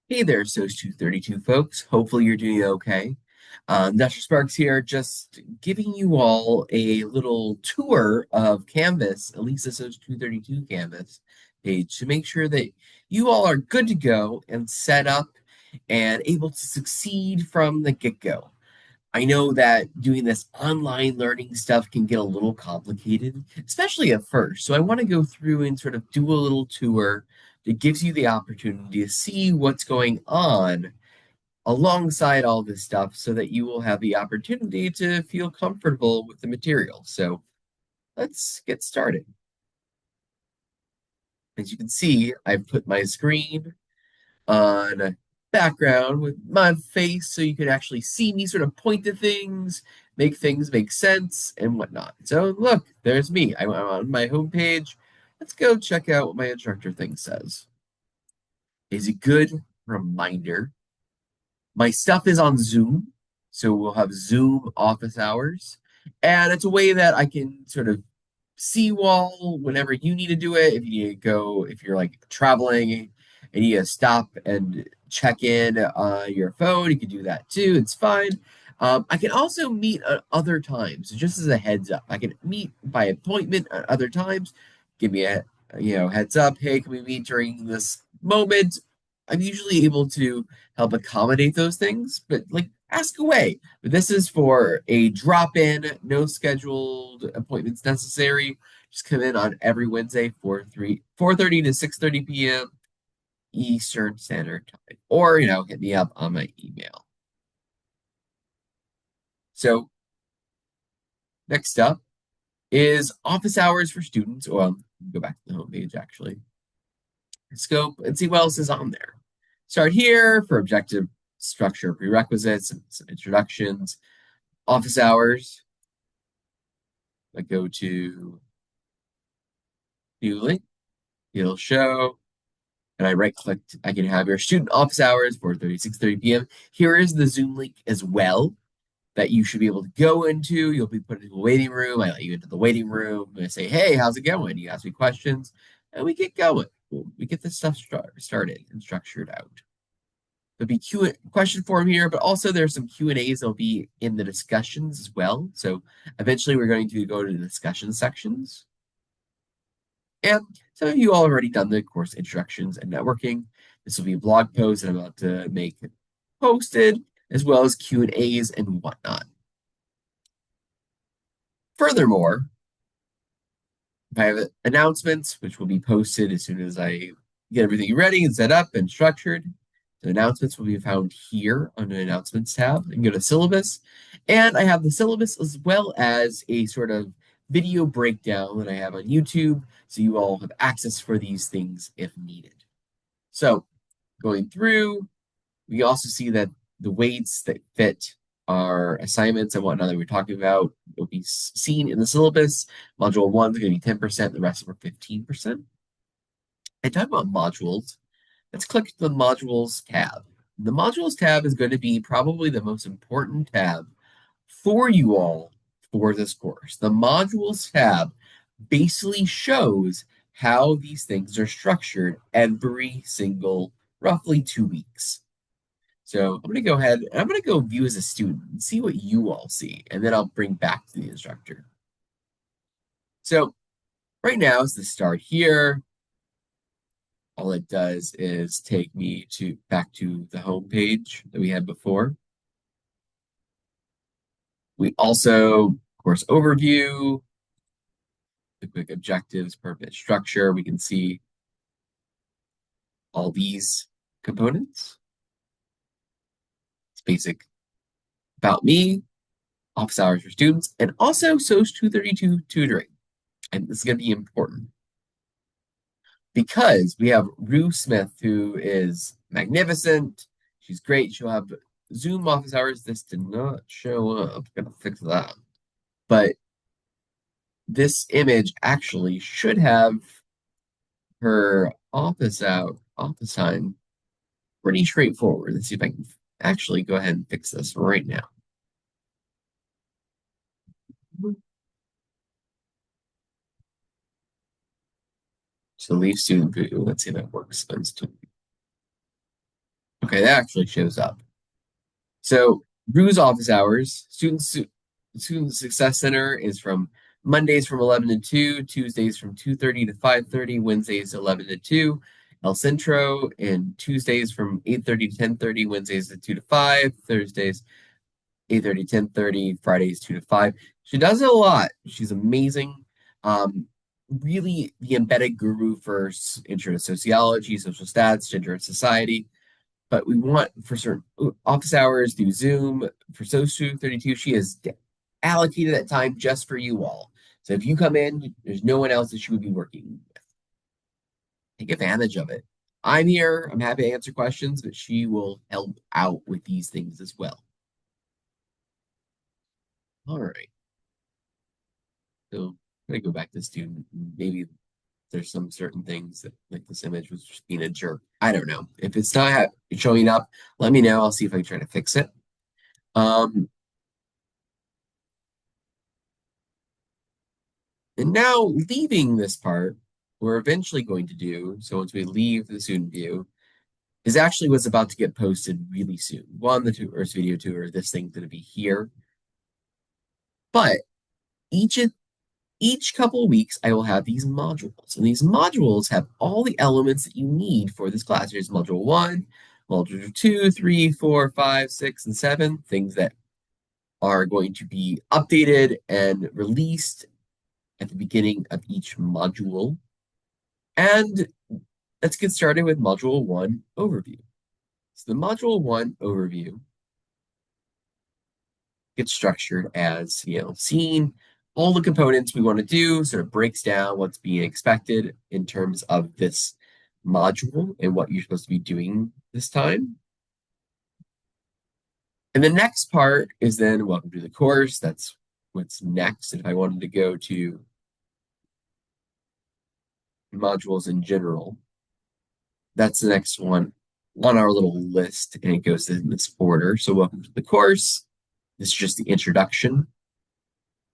Hey there, SOC 232 folks. Hopefully you're doing okay. Dr. Sparks here, just giving you all a little tour of Canvas, at least the SOC 232 Canvas page, to make sure that you all are good to go and set up and able to succeed from the get-go. I know that doing this online learning stuff can get a little complicated, especially at first. So I want to go through and sort of do a little tour that gives you the opportunity to see what's going on alongside all this stuff so that you will have the opportunity to feel comfortable with the material. So let's get started. As you can see, I've put my screen on background with my face so you can actually see me sort of point to things make sense and whatnot. So look, there's me. I'm on my homepage. Let's go check out what my instructor thing says. Is a good reminder. My stuff is on Zoom, so we'll have Zoom office hours. And it's a way that I can sort of see wall whenever you need to do it. If you need to go, if you're like traveling and you need to stop and check in on your phone, you can do that too. It's fine. I can also meet at other times. So just as a heads up, I can meet by appointment at other times. Give me a heads up. Hey, can we meet during this moment? I'm usually able to help accommodate those things, but like ask away. But this is for a drop in, no scheduled appointments necessary. Just come in on every Wednesday, 4:30 to 6:30 p.m. Eastern Standard Time. Or, hit me up on my email. So next up is office hours for students. Well, go back to the homepage actually. Scope and see what else is on there. Start here for objective structure prerequisites and some introductions. Office hours. I go to new link, it'll show, and I right click. I can have your student office hours for 6:30 p.m. Here is the Zoom link as well that you should be able to go into. You'll be put into a waiting room. I let you into the waiting room. I say, hey, how's it going? You ask me questions, and we get going. We get this stuff started and structured out. There'll be question form here, but also there's some Q&As that'll be in the discussions as well. So eventually we're going to go to the discussion sections. And some of you all already done the course introductions and networking. This will be a blog post that I'm about to make posted, as well as Q&As and whatnot. Furthermore, if I have announcements, which will be posted as soon as I get everything ready and set up and structured. The announcements will be found here under the announcements tab. You can go to syllabus. And I have the syllabus as well as a sort of video breakdown that I have on YouTube. So you all have access for these things if needed. So going through, we also see that the weights that fit our assignments and whatnot that we're talking about will be seen in the syllabus. Module 1 is going to be 10%, the rest are 15%. And talking about modules, let's click the modules tab. The modules tab is going to be probably the most important tab for you all for this course. The modules tab basically shows how these things are structured every single roughly 2 weeks. So I'm going to go ahead and I'm going to go view as a student and see what you all see, and then I'll bring back to the instructor. So right now is the start here. All it does is take me back to the home page that we had before. We also, course overview, the quick objectives, purpose, structure. We can see all these components. It's basic about me, office hours for students, and also SOC 232 tutoring. And this is going to be important because we have Rue Smith, who is magnificent. She's great. She'll have Zoom office hours. This did not show up. I'm gonna fix that. But this image actually should have her office time pretty straightforward. Let's see if I can actually go ahead and fix this right now. So leave student view. Let's see if that works. Okay, that actually shows up. So Rue's office hours, Student Success Center is from Mondays from 11 to 2, Tuesdays from 2:30 to 5:30, Wednesdays 11 to 2, El Centro, and Tuesdays from 8:30 to 10:30, Wednesdays at 2 to 5, Thursdays 8:30 to 10:30, Fridays 2 to 5. She does it a lot. She's amazing. Um, Really the embedded guru for intro to sociology, social stats, gender and society, but we want for certain office hours through Zoom for SOC 32. She has allocated that time just for you all. So if you come in, there's no one else that she would be working with. Take advantage of it. I'm here. I'm happy to answer questions, but she will help out with these things as well. All right. So I'm gonna go back to student. Maybe there's some certain things that like this image was just being a jerk. I don't know. If it's not showing up, let me know. I'll see if I can try to fix it. Um, And now leaving this part, we're eventually going to do, so once we leave the student view, is actually what's about to get posted really soon. One, the tours video tour, this thing's going to be here. But each each couple of weeks, I will have these modules. And these modules have all the elements that you need for this class. Here's module one, module two, three, four, five, six, and seven, things that are going to be updated and released at the beginning of each module. And let's get started with Module 1 overview. So the Module 1 overview gets structured as, seeing all the components we want to do, sort of breaks down what's being expected in terms of this module and what you're supposed to be doing this time. And the next part is then welcome to the course. That's what's next. And if I wanted to go to modules in general, that's the next one on our little list, and it goes in this order. So welcome to the course. This is just the introduction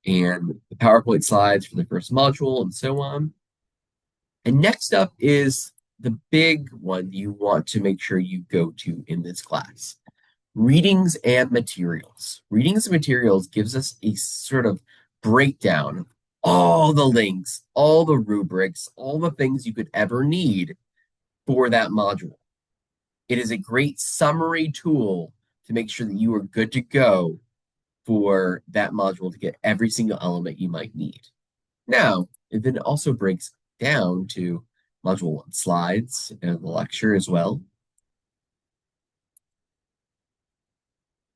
and the PowerPoint slides for the first module and so on. And next up is the big one you want to make sure you go to in this class. Readings and materials. Readings and materials gives us a sort of breakdown of all the links, all the rubrics, all the things you could ever need for that module. It is a great summary tool to make sure that you are good to go for that module to get every single element you might need. Now, it then also breaks down to module 1 slides and the lecture as well.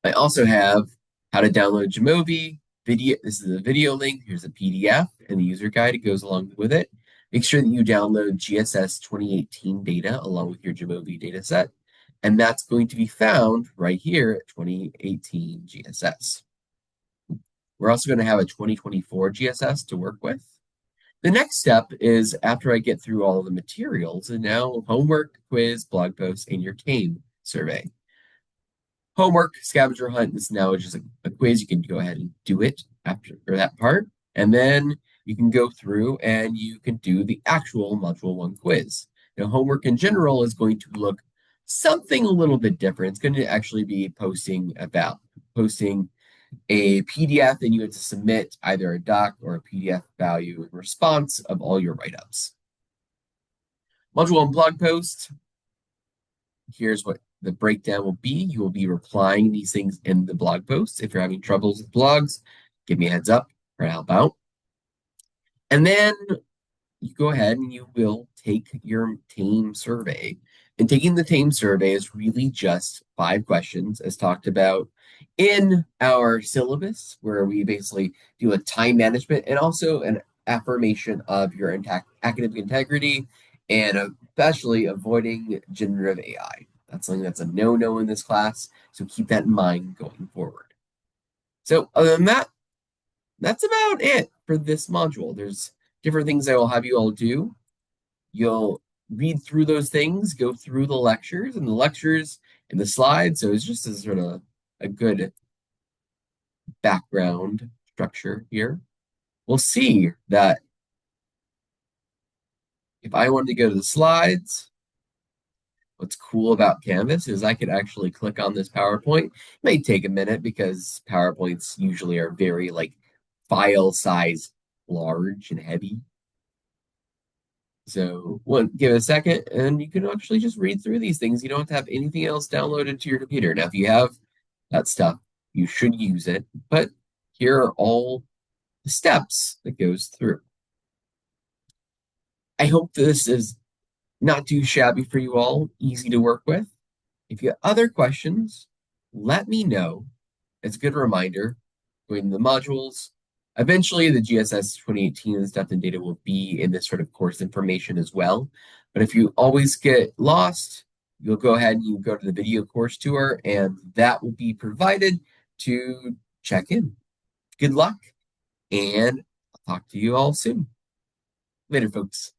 I also have how to download Jamovi video. This is a video link. Here's a PDF and the user guide that goes along with it. Make sure that you download GSS 2018 data along with your Jamovi data set. And that's going to be found right here at 2018 GSS. We're also going to have a 2024 GSS to work with. The next step is after I get through all the materials, and now homework, quiz, blog post, and your TAME survey. Homework, scavenger hunt, this now is just a quiz. You can go ahead and do it after that part. And then you can go through and you can do the actual module 1 quiz. Now, homework in general is going to look something a little bit different. It's going to actually be posting a PDF, and you have to submit either a doc or a PDF value in response of all your write-ups. Module 1 blog post. Here's what the breakdown will be. You will be replying these things in the blog post. If you're having troubles with blogs, give me a heads up or help out. And then you go ahead and you will take your TAME survey. And taking the TAME survey is really just 5 questions, as talked about in our syllabus, where we basically do a time management and also an affirmation of your academic integrity and especially avoiding generative AI. That's something that's a no-no in this class, so keep that in mind going forward. So other than that, that's about it for this module. There's different things I will have you all do. You'll read through those things, go through the lectures and the slides. So it's just a sort of a good background structure here. We'll see that if I wanted to go to the slides, What's cool about Canvas is I could actually click on this PowerPoint. It may take a minute because PowerPoints usually are very like file size large and heavy. So give it a second and you can actually just read through these things. You don't have to have anything else downloaded to your computer. Now, if you have that stuff, you should use it. But here are all the steps that goes through. I hope this is not too shabby for you all, easy to work with. If you have other questions, let me know. It's a good reminder. Going to the modules. Eventually, the GSS 2018 and stuff and data will be in this sort of course information as well. But if you always get lost, you'll go ahead and you go to the video course tour, and that will be provided to check in. Good luck, and I'll talk to you all soon. Later, folks.